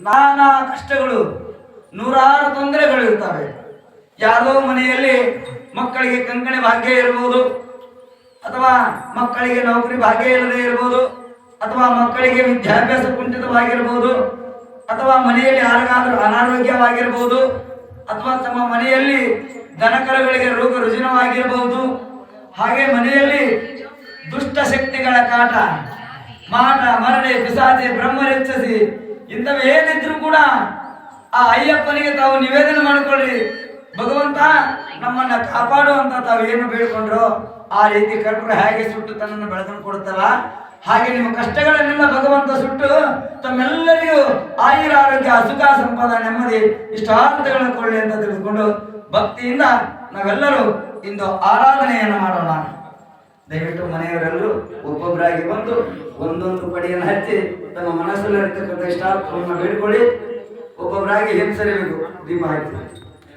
ನಾನಾ ಕಷ್ಟಗಳು, ನೂರಾರು ತೊಂದರೆಗಳು ಇರ್ತವೆ. ಯಾವುದೋ ಮನೆಯಲ್ಲಿ ಮಕ್ಕಳಿಗೆ ಕಂಕಣ ಭಾಗ್ಯ ಇರಬಹುದು, ಅಥವಾ ಮಕ್ಕಳಿಗೆ ನೌಕರಿ ಭಾಗ್ಯ ಇಲ್ಲದೆ ಇರಬಹುದು, ಅಥವಾ ಮಕ್ಕಳಿಗೆ ವಿದ್ಯಾಭ್ಯಾಸ ಕುಂಠಿತವಾಗಿರಬಹುದು, ಅಥವಾ ಮನೆಯಲ್ಲಿ ಯಾರಿಗಾದರೂ ಅನಾರೋಗ್ಯವಾಗಿರಬಹುದು, ಅಥವಾ ತಮ್ಮ ಮನೆಯಲ್ಲಿ ದನಕರುಗಳಿಗೆ ರೋಗ ರುಜಿನವಾಗಿರಬಹುದು. ಹಾಗೆ ಮನೆಯಲ್ಲಿ ದುಷ್ಟ ಶಕ್ತಿಗಳ ಕಾಟ, ಮಾಟ ಮರಣೆ ಪಿಸಾಚಿ ಬ್ರಹ್ಮರೆಚ್ಚಸಿ ಇಂಥವೇನಿದ್ರು ಕೂಡ ಆ ಅಯ್ಯಪ್ಪನಿಗೆ ತಾವು ನಿವೇದನೆ ಮಾಡಿಕೊಳ್ಳಿ. ಭಗವಂತ ನಮ್ಮನ್ನ ಕಾಪಾಡು ಅಂತ ತಾವು ಏನು ಬೇಡಿಕೊಂಡ್ರು ಆ ರೀತಿ ಕರ್ಪೂರ ಹೇಗೆ ಸುಟ್ಟು ತನ್ನನ್ನು ಬೆಳಕನ್ನು ಕೊಡುತ್ತಲ್ಲ, ಹಾಗೆ ನಿಮ್ಮ ಕಷ್ಟಗಳನ್ನೆಲ್ಲ ಭಗವಂತ ಸುಟ್ಟು ತಮ್ಮೆಲ್ಲರಿಗೂ ಆಯುರ ಆರೋಗ್ಯ ಸುಖ ಸಂಪದ ನೆಮ್ಮದಿ ಇಷ್ಟಾರ್ಥಗಳನ್ನು ಕೊಳ್ಳಿ ಅಂತ ತಿಳಿದುಕೊಂಡು ಭಕ್ತಿಯಿಂದ ನಾವೆಲ್ಲರೂ ಇಂದು ಆರಾಧನೆಯನ್ನು ಮಾಡೋಣ. ದಯವಿಟ್ಟು ಮನೆಯವರೆಲ್ಲರೂ ಒಬ್ಬೊಬ್ಬರಾಗಿ ಬಂದು ಒಂದೊಂದು ಪಡಿಯನ್ನು ಹಚ್ಚಿ ತಮ್ಮ ಮನಸ್ಸಲ್ಲಿರತಕ್ಕಂಥ ಇಷ್ಟಾರ್ಥವನ್ನು ಬೇಡಿಕೊಳ್ಳಿ. ಒಬ್ಬೊಬ್ಬರಾಗಿ ಹೆಸರಿಬೇಕು ದೀಪ ಹಾಕಿ.